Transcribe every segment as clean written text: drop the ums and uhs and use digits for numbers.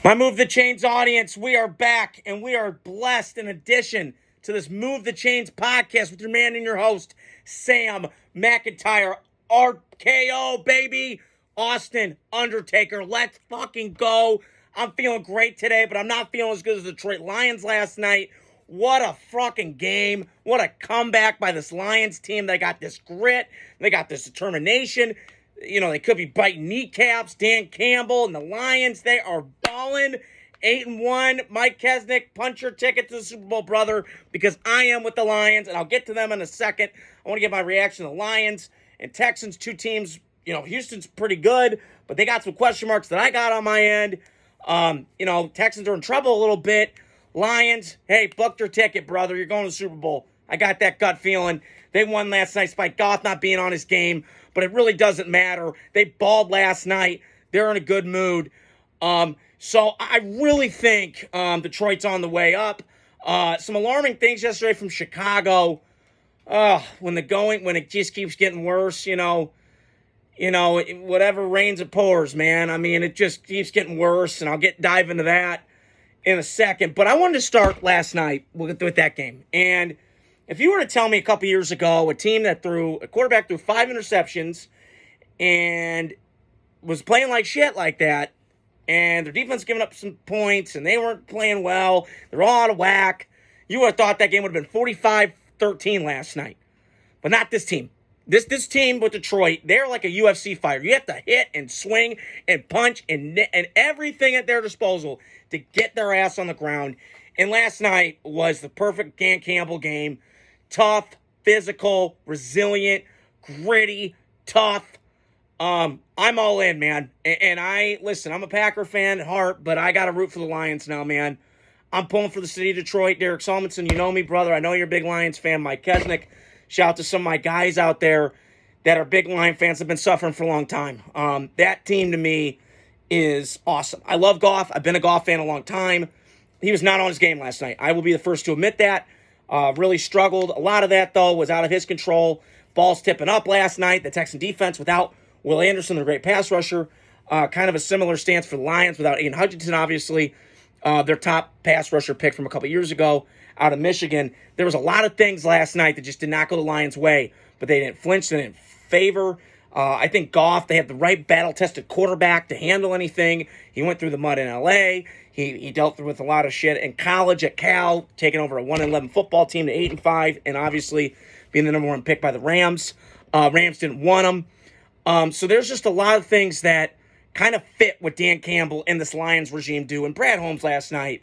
My Move the Chains audience, we are back and we are blessed in addition to this Move the Chains podcast with your man and your host, Sam McIntyre, RKO, baby. Austin Undertaker, let's fucking go. I'm feeling great today, but I'm not feeling as good as the Detroit Lions last night. What a fucking game. What a comeback by this Lions team. They got this grit. They got this determination. You know, they could be biting kneecaps. Dan Campbell and the Lions, they are balling. 8-1. Mike Kesnick, punch your ticket to the Super Bowl, brother, because I am with the Lions, and I'll get to them in a second. I want to give my reaction to the Lions and Texans, two teams. You know, Houston's pretty good, but they got some question marks that I got on my end. Texans are in trouble a little bit. Lions, hey, book your ticket, brother. You're going to the Super Bowl. I got that gut feeling. They won last night despite Goff not being on his game, but it really doesn't matter. They balled last night. They're in a good mood. So I really think Detroit's on the way up. Some alarming things yesterday from Chicago. When it just keeps getting worse, whatever rains it pours, man. I mean, it just keeps getting worse, and I'll dive into that in a second. But I wanted to start last night with that game. And if you were to tell me a couple years ago, a team that a quarterback threw 5 interceptions and was playing like shit like that, and their defense giving up some points, and they weren't playing well, they're all out of whack, you would have thought that game would have been 45-13 last night. But not this team. This team with Detroit, they're like a UFC fighter. You have to hit and swing and punch and everything at their disposal to get their ass on the ground. And last night was the perfect Dan Campbell game. Tough, physical, resilient, gritty, tough. I'm all in, man. And I'm a Packer fan at heart, but I got to root for the Lions now, man. I'm pulling for the city of Detroit. Derek Solomon, you know me, brother. I know you're a big Lions fan. Mike Kesnick. Shout out to some of my guys out there that are big Lion fans that have been suffering for a long time. That team, to me, is awesome. I love Goff. I've been a Goff fan a long time. He was not on his game last night. I will be the first to admit that. Really struggled. A lot of that, though, was out of his control. Balls tipping up last night. The Texan defense without Will Anderson, the great pass rusher. Kind of a similar stance for the Lions without Aiden Hutchinson, obviously. Their top pass rusher pick from a couple years ago out of Michigan. There was a lot of things last night that just did not go the Lions' way, but they didn't flinch, they didn't favor. I think Goff, they had the right battle-tested quarterback to handle anything. He went through the mud in L.A. He dealt with a lot of shit in college at Cal, taking over a 1-11 football team to 8-5, and obviously being the number one pick by the Rams. Rams didn't want him. So there's just a lot of things that kind of fit what Dan Campbell and this Lions regime do. And Brad Holmes last night,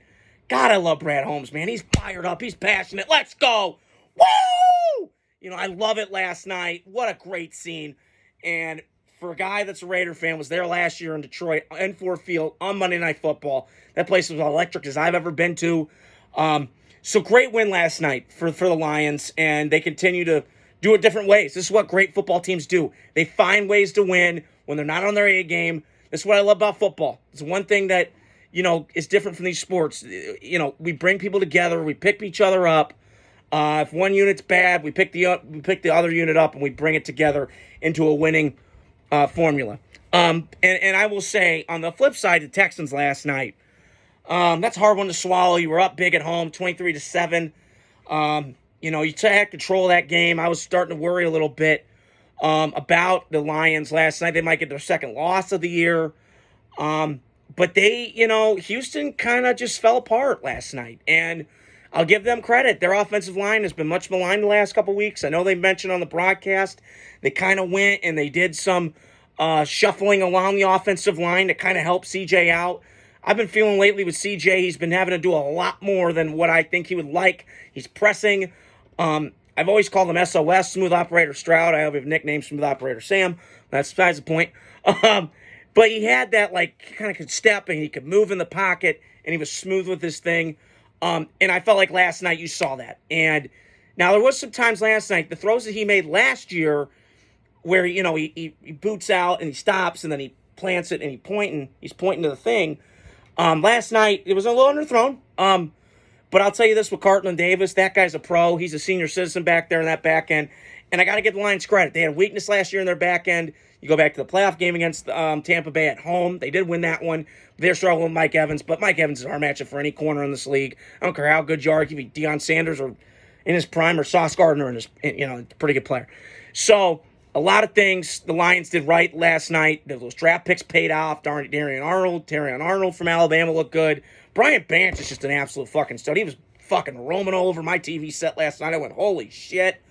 God, I love Brad Holmes, man. He's fired up. He's passionate. Let's go. Woo! I love it last night. What a great scene. And for a guy that's a Raider fan, was there last year in Detroit, in Ford Field, on Monday Night Football. That place was electric as I've ever been to. So great win last night for the Lions, and they continue to do it different ways. This is what great football teams do. They find ways to win when they're not on their A game. This is what I love about football. It's one thing that, is different from these sports. We bring people together. We pick each other up. If one unit's bad, we pick the other unit up and we bring it together into a winning formula. And I will say, on the flip side, the Texans last night, that's a hard one to swallow. You were up big at home, 23-7. You had control of that game. I was starting to worry a little bit about the Lions last night. They might get their second loss of the year. But Houston kind of just fell apart last night. And I'll give them credit. Their offensive line has been much maligned the last couple weeks. I know they mentioned on the broadcast they kind of went and they did some shuffling along the offensive line to kind of help CJ out. I've been feeling lately with CJ, he's been having to do a lot more than what I think he would like. He's pressing. I've always called him SOS, Smooth Operator Stroud. I have a nickname, Smooth Operator Sam. That's besides the point. But he had that, kind of could step and he could move in the pocket and he was smooth with his thing. And I felt like last night you saw that. And now there was some times last night, the throws that he made last year where, he boots out and he stops and then he plants it and he's pointing to the thing. Last night, it was a little underthrown. But I'll tell you this with Carlton Davis, that guy's a pro. He's a senior citizen back there in that back end. And I got to give the Lions credit. They had a weakness last year in their back end. You go back to the playoff game against Tampa Bay at home. They did win that one. They're struggling with Mike Evans, but Mike Evans is our matchup for any corner in this league. I don't care how good you are. It could be Deion Sanders or in his prime or Sauce Gardner pretty good player. So a lot of things the Lions did right last night. Those draft picks paid off. Terrion Arnold from Alabama looked good. Brian Branch is just an absolute fucking stud. He was fucking roaming all over my TV set last night. I went, holy shit.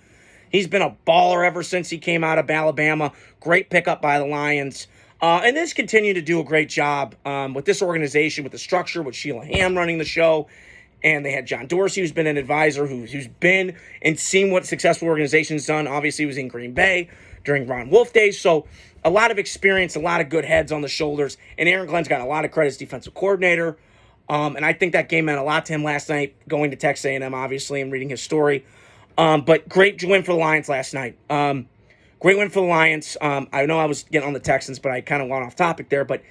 He's been a baller ever since he came out of Alabama. Great pickup by the Lions. And this continue to do a great job with this organization, with the structure, with Sheila Ham running the show. And they had John Dorsey, who's been an advisor, who's been and seen what successful organizations done. Obviously, he was in Green Bay during Ron Wolf days. So a lot of experience, a lot of good heads on the shoulders. And Aaron Glenn's got a lot of credit as defensive coordinator. And I think that game meant a lot to him last night, going to Texas A&M, obviously, and reading his story. But great win for the Lions last night. Great win for the Lions. I know I was getting on the Texans, but I kind of went off topic there. But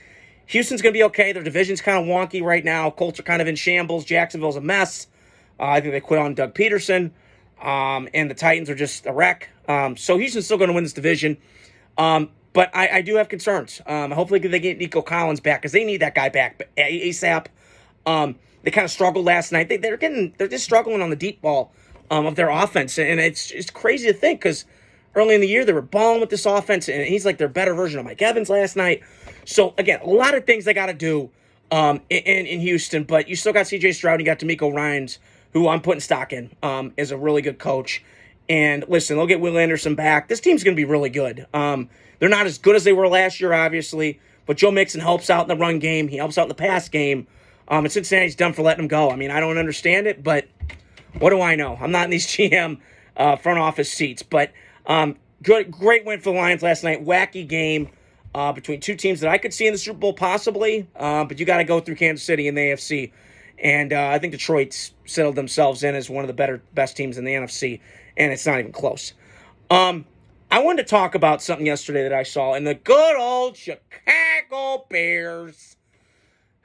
Houston's going to be okay. Their division's kind of wonky right now. Colts are kind of in shambles. Jacksonville's a mess. I think they quit on Doug Peterson. And the Titans are just a wreck. So Houston's still going to win this division. But I do have concerns. Hopefully they get Nico Collins back because they need that guy back ASAP. They kind of struggled last night. They're just struggling on the deep ball of their offense. And it's crazy to think because early in the year they were balling with this offense. And he's like their better version of Mike Evans last night. So, again, a lot of things they got to do in Houston, but you still got C.J. Stroud and you got D'Amico Ryans, who I'm putting stock in, is a really good coach. And, listen, they'll get Will Anderson back. This team's going to be really good. They're not as good as they were last year, obviously, but Joe Mixon helps out in the run game. He helps out in the pass game. And Cincinnati's done for letting him go. I mean, I don't understand it, but what do I know? I'm not in these GM front office seats. But great win for the Lions last night. Wacky game. Between two teams that I could see in the Super Bowl possibly, but you got to go through Kansas City in the AFC. And I think Detroit's settled themselves in as one of the best teams in the NFC, and it's not even close. I wanted to talk about something yesterday that I saw in the good old Chicago Bears.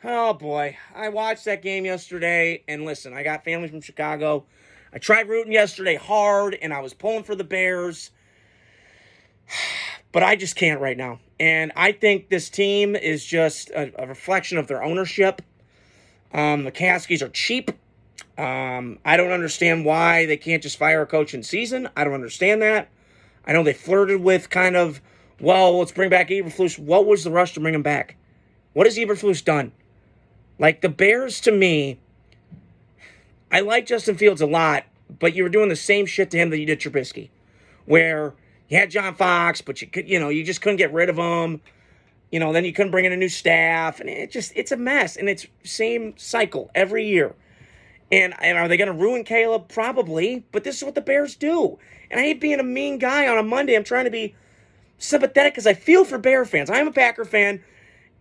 Oh, boy. I watched that game yesterday, and listen, I got family from Chicago. I tried rooting yesterday hard, and I was pulling for the Bears. But I just can't right now. And I think this team is just a reflection of their ownership. The Caskies are cheap. I don't understand why they can't just fire a coach in season. I don't understand that. I know they flirted with let's bring back Eberflus. What was the rush to bring him back? What has Eberflus done? Like, the Bears, to me, I like Justin Fields a lot, but you were doing the same shit to him that you did Trubisky, where you had John Fox, but you just couldn't get rid of him. Then you couldn't bring in a new staff, and it's a mess, and it's same cycle every year. And are they going to ruin Caleb? Probably, but this is what the Bears do. And I hate being a mean guy on a Monday. I'm trying to be sympathetic because I feel for Bear fans. I am a Packer fan,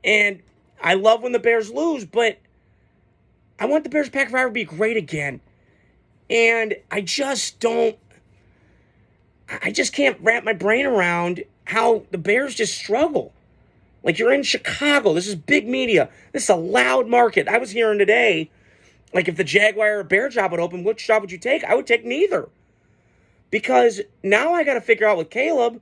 and I love when the Bears lose, but I want the Bears-Packer rivalry to be great again. And I just can't wrap my brain around how the Bears just struggle. Like, you're in Chicago. This is big media. This is a loud market. I was hearing today, like, if the Jaguar or Bear job would open, which job would you take? I would take neither. Because now I got to figure out with Caleb,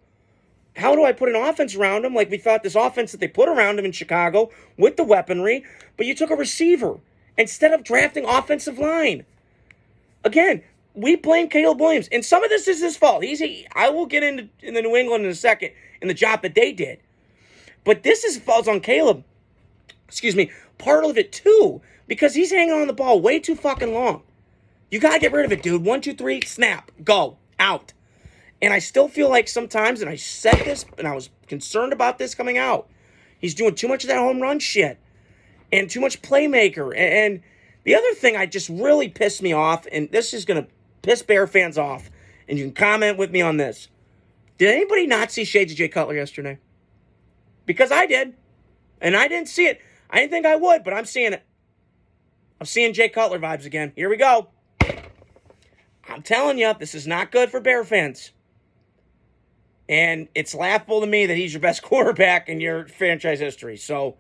how do I put an offense around him? Like, we thought this offense that they put around him in Chicago with the weaponry, but you took a receiver instead of drafting offensive line. Again, we blame Caleb Williams, and some of this is his fault. I will get into the New England in a second in the job that they did. But this falls on Caleb. Part of it too, because he's hanging on the ball way too fucking long. You got to get rid of it, dude. 1, 2, 3, snap, go, out. And I still feel like sometimes, and I said this, and I was concerned about this coming out, he's doing too much of that home run shit and too much playmaker. And the other thing I just really pissed me off, and this is going to piss Bear fans off, and you can comment with me on this. Did anybody not see shades of Jay Cutler yesterday? Because I did, and I didn't see it. I didn't think I would, but I'm seeing it. I'm seeing Jay Cutler vibes again. Here we go. I'm telling you, this is not good for Bear fans. And it's laughable to me that he's your best quarterback in your franchise history. So,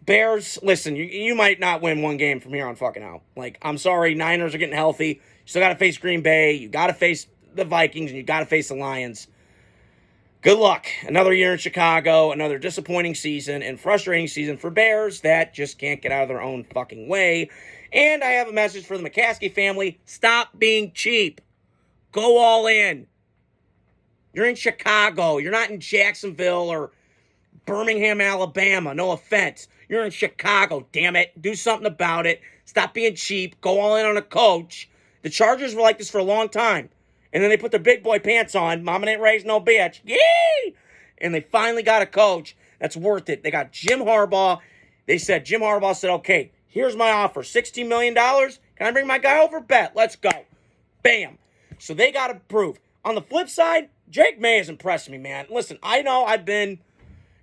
Bears, listen, you might not win one game from here on fucking out. Like, I'm sorry, Niners are getting healthy. You still got to face Green Bay. You got to face the Vikings, and you got to face the Lions. good luck. Another year in Chicago, another disappointing season and frustrating season for Bears that just can't get out of their own fucking way. And I have a message for the McCaskey family. Stop being cheap. Go all in. You're in Chicago. You're not in Jacksonville or Birmingham, Alabama. No offense. You're in Chicago, damn it. Do something about it. Stop being cheap. Go all in on a coach. The Chargers were like this for a long time. And then they put their big boy pants on. Mama didn't raise no bitch. Yay! And they finally got a coach that's worth it. They got Jim Harbaugh. Jim Harbaugh said, okay, here's my offer. $16 million. Can I bring my guy over? Bet. Let's go. Bam. So they got to prove. On the flip side, Drake Maye has impressed me, man. Listen, I know I've been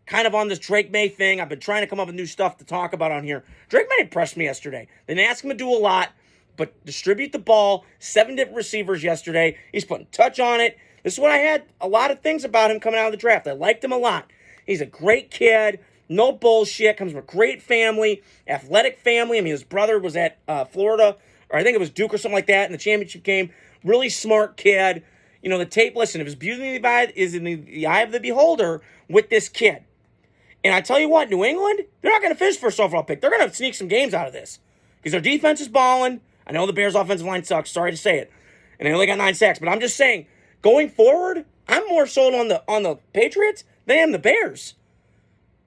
kind of on this Drake Maye thing. I've been trying to come up with new stuff to talk about on here. Drake Maye impressed me yesterday. They didn't ask him to do a lot, but distribute the ball. 7 different receivers yesterday. He's putting touch on it. This is what I had a lot of things about him coming out of the draft. I liked him a lot. He's a great kid. No bullshit. Comes from a great family. Athletic family. I mean, his brother was at Florida, or I think it was Duke or something like that in the championship game. Really smart kid. You know, the tape, listen, if his beauty is in the eye of the beholder with this kid. And I tell you what, New England, they're not going to finish first overall pick. They're going to sneak some games out of this. Because their defense is balling. I know the Bears' offensive line sucks. Sorry to say it. And they only got 9 sacks. But I'm just saying, going forward, I'm more sold on the Patriots than I am the Bears.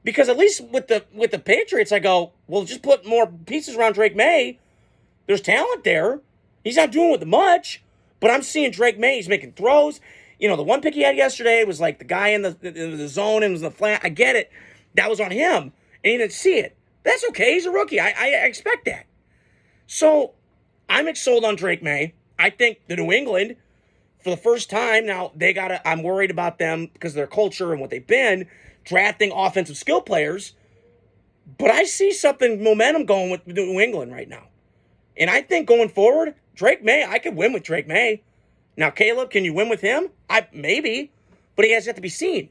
Because at least with the Patriots, I go, well, just put more pieces around Drake Maye. There's talent there. He's not doing with much. But I'm seeing Drake Maye. He's making throws. You know, the one pick he had yesterday was like the guy in the zone and was in the flat. I get it. That was on him. And he didn't see it. That's okay. He's a rookie. I expect that. So, I'm sold on Drake Maye. I think the New England, for the first time, now I'm worried about them because of their culture and what they've been, drafting offensive skill players. But I see momentum going with New England right now. And I think going forward, Drake Maye, I could win with Drake Maye. Now, Caleb, can you win with him? Maybe, but he has yet to be seen.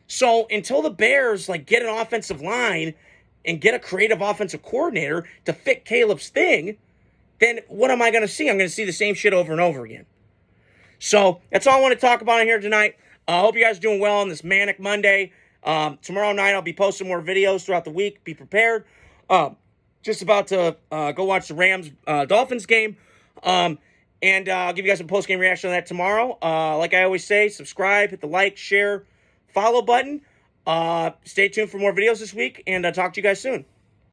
So until the Bears get an offensive line and get a creative offensive coordinator to fit Caleb's thing, then what am I going to see? I'm going to see the same shit over and over again. So that's all I want to talk about here tonight. I hope you guys are doing well on this Manic Monday. Tomorrow night I'll be posting more videos throughout the week. Be prepared. Just about to go watch the Rams-Dolphins game. And I'll give you guys a post-game reaction on that tomorrow. Like I always say, subscribe, hit the like, share, follow button. Stay tuned for more videos this week, and I'll talk to you guys soon.